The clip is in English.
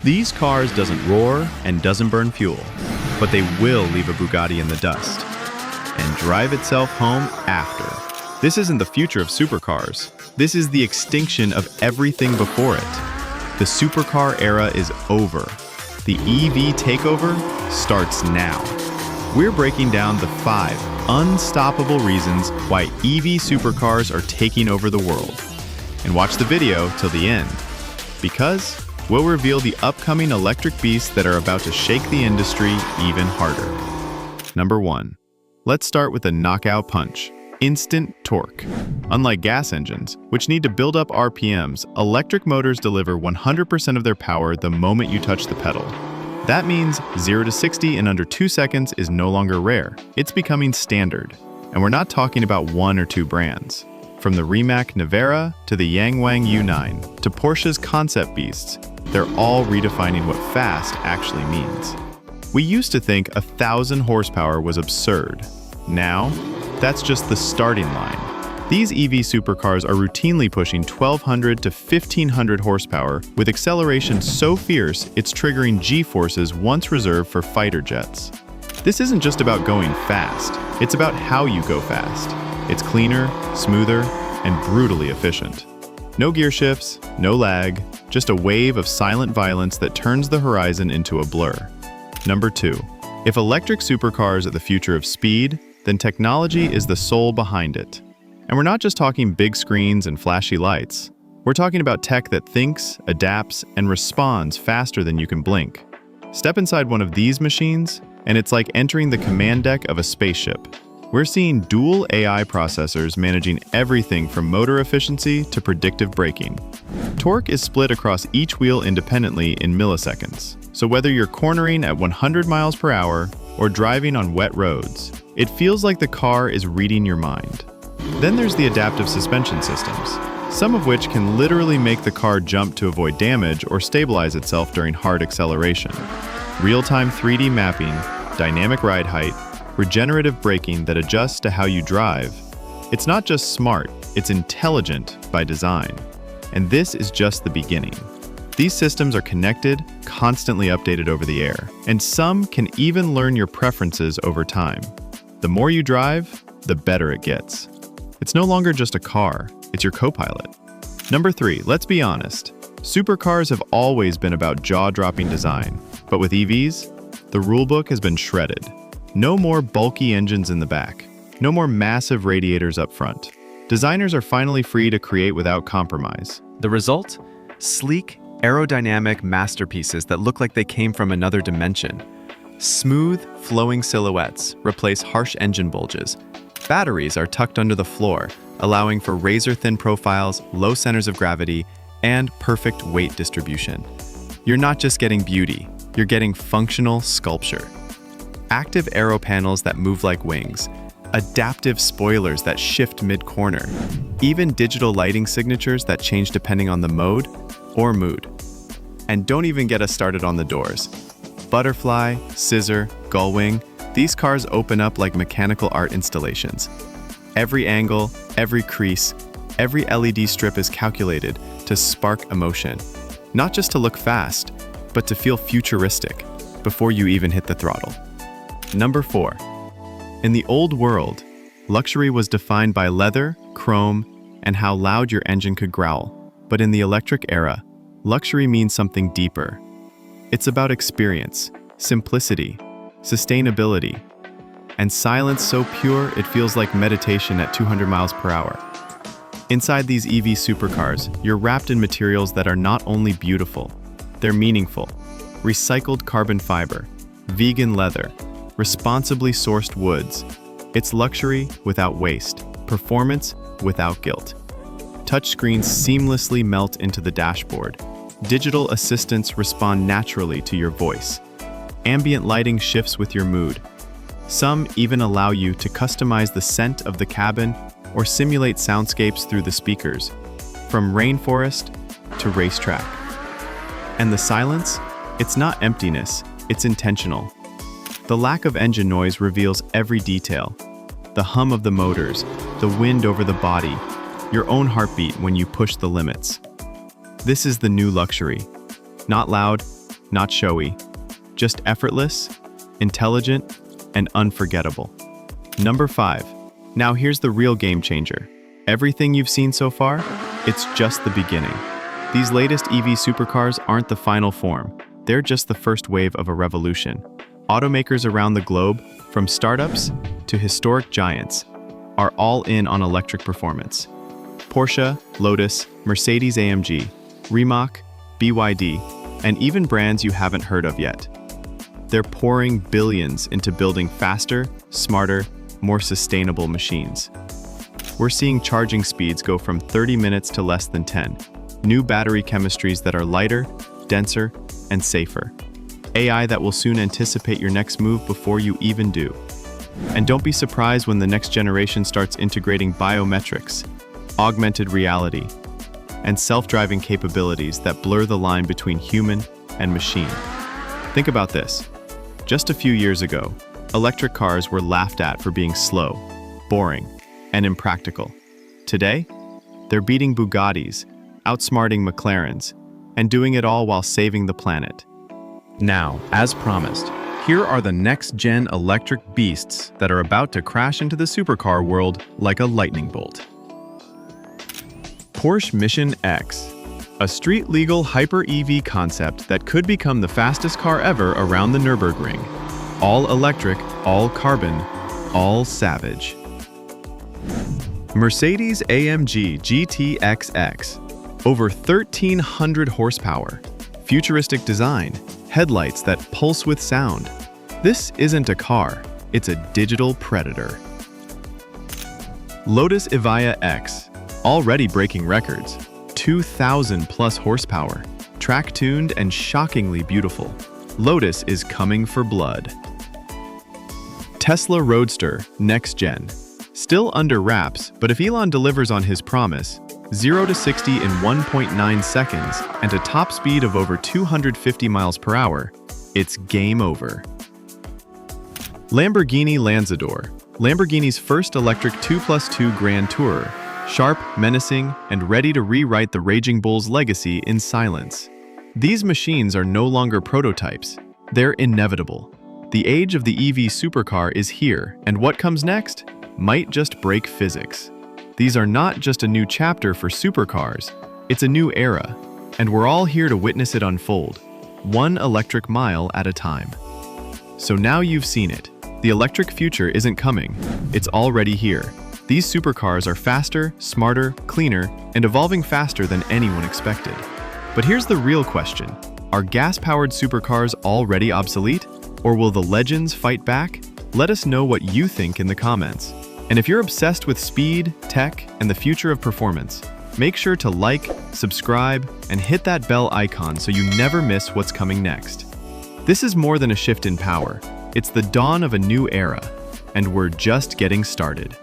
These cars doesn't roar and doesn't burn fuel, but they will leave a Bugatti in the dust and drive itself home after. This isn't the future of supercars. This is the extinction of everything before it. The supercar era is over. The EV takeover starts now. We're breaking down the 5 unstoppable reasons why EV supercars are taking over the world. And watch the video till the end, because we'll reveal the upcoming electric beasts that are about to shake the industry even harder. Number 1. Let's start with a knockout punch. Instant torque. Unlike gas engines, which need to build up RPMs, electric motors deliver 100% of their power the moment you touch the pedal. That means 0 to 60 in under 2 seconds is no longer rare. It's becoming standard. And we're not talking about 1 or 2 brands. From the Rimac Nevera to the Yangwang U9 to Porsche's concept beasts, they're all redefining what fast actually means. We used to think 1,000 horsepower was absurd. Now, that's just the starting line. These EV supercars are routinely pushing 1,200 to 1,500 horsepower with acceleration so fierce it's triggering G-forces once reserved for fighter jets. This isn't just about going fast, it's about how you go fast. It's cleaner, smoother, and brutally efficient. No gear shifts, no lag, just a wave of silent violence that turns the horizon into a blur. Number 2. If electric supercars are the future of speed, then technology is the soul behind it. And we're not just talking big screens and flashy lights. We're talking about tech that thinks, adapts, and responds faster than you can blink. Step inside one of these machines, and it's like entering the command deck of a spaceship. We're seeing dual AI processors managing everything from motor efficiency to predictive braking. Torque is split across each wheel independently in milliseconds. So whether you're cornering at 100 miles per hour or driving on wet roads, it feels like the car is reading your mind. Then there's the adaptive suspension systems, some of which can literally make the car jump to avoid damage or stabilize itself during hard acceleration. Real-time 3D mapping, dynamic ride height, regenerative braking that adjusts to how you drive. It's not just smart, it's intelligent by design. And this is just the beginning. These systems are connected, constantly updated over the air, and some can even learn your preferences over time. The more you drive, the better it gets. It's no longer just a car, it's your co-pilot. Number 3, let's be honest. Supercars have always been about jaw-dropping design, but with EVs, the rulebook has been shredded. No more bulky engines in the back. No more massive radiators up front. Designers are finally free to create without compromise. The result? Sleek, aerodynamic masterpieces that look like they came from another dimension. Smooth, flowing silhouettes replace harsh engine bulges. Batteries are tucked under the floor, allowing for razor-thin profiles, low centers of gravity, and perfect weight distribution. You're not just getting beauty, you're getting functional sculpture. Active aero panels that move like wings, adaptive spoilers that shift mid-corner, even digital lighting signatures that change depending on the mode or mood. And don't even get us started on the doors. Butterfly, scissor, gull wing, these cars open up like mechanical art installations. Every angle, every crease, every LED strip is calculated to spark emotion. Not just to look fast, but to feel futuristic before you even hit the throttle. Number 4. In the old world, luxury was defined by leather, chrome, and how loud your engine could growl. But in the electric era, luxury means something deeper. It's about experience, simplicity, sustainability, and silence so pure it feels like meditation at 200 miles per hour. Inside these EV supercars, you're wrapped in materials that are not only beautiful, they're meaningful. Recycled carbon fiber, vegan leather, responsibly sourced woods. It's luxury without waste, performance without guilt. Touchscreens seamlessly melt into the dashboard. Digital assistants respond naturally to your voice. Ambient lighting shifts with your mood. Some even allow you to customize the scent of the cabin or simulate soundscapes through the speakers, from rainforest to racetrack. And the silence? It's not emptiness, it's intentional. The lack of engine noise reveals every detail. The hum of the motors, the wind over the body, your own heartbeat when you push the limits. This is the new luxury. Not loud, not showy, just effortless, intelligent, and unforgettable. Number 5. Now here's the real game changer. Everything you've seen so far, it's just the beginning. These latest EV supercars aren't the final form. They're just the first wave of a revolution. Automakers around the globe, from startups to historic giants, are all in on electric performance. Porsche, Lotus, Mercedes-AMG, Rimac, BYD, and even brands you haven't heard of yet. They're pouring billions into building faster, smarter, more sustainable machines. We're seeing charging speeds go from 30 minutes to less than 10, new battery chemistries that are lighter, denser, and safer. AI that will soon anticipate your next move before you even do. And don't be surprised when the next generation starts integrating biometrics, augmented reality, and self-driving capabilities that blur the line between human and machine. Think about this. Just a few years ago, electric cars were laughed at for being slow, boring, and impractical. Today, they're beating Bugattis, outsmarting McLarens, and doing it all while saving the planet. Now, as promised, here are the next-gen electric beasts that are about to crash into the supercar world like a lightning bolt. Porsche Mission X, a street-legal hyper-EV concept that could become the fastest car ever around the Nürburgring. All electric, all carbon, all savage. Mercedes-AMG GT XX, over 1,300 horsepower, futuristic design, headlights that pulse with sound. This isn't a car, it's a digital predator. Lotus Evija X, already breaking records, 2,000 plus horsepower, track-tuned and shockingly beautiful. Lotus is coming for blood. Tesla Roadster, next gen. Still under wraps, but if Elon delivers on his promise, 0 to 60 in 1.9 seconds and a top speed of over 250 miles per hour, it's game over. Lamborghini Lanzador, Lamborghini's first electric 2+2 Grand Tourer, sharp, menacing, and ready to rewrite the Raging Bull's legacy in silence. These machines are no longer prototypes, they're inevitable. The age of the EV supercar is here, and what comes next might just break physics. These are not just a new chapter for supercars, it's a new era, and we're all here to witness it unfold, one electric mile at a time. So now you've seen it. The electric future isn't coming, it's already here. These supercars are faster, smarter, cleaner, and evolving faster than anyone expected. But here's the real question. Are gas-powered supercars already obsolete? Or will the legends fight back? Let us know what you think in the comments. And if you're obsessed with speed, tech, and the future of performance, make sure to like, subscribe, and hit that bell icon so you never miss what's coming next. This is more than a shift in power. It's the dawn of a new era, and we're just getting started.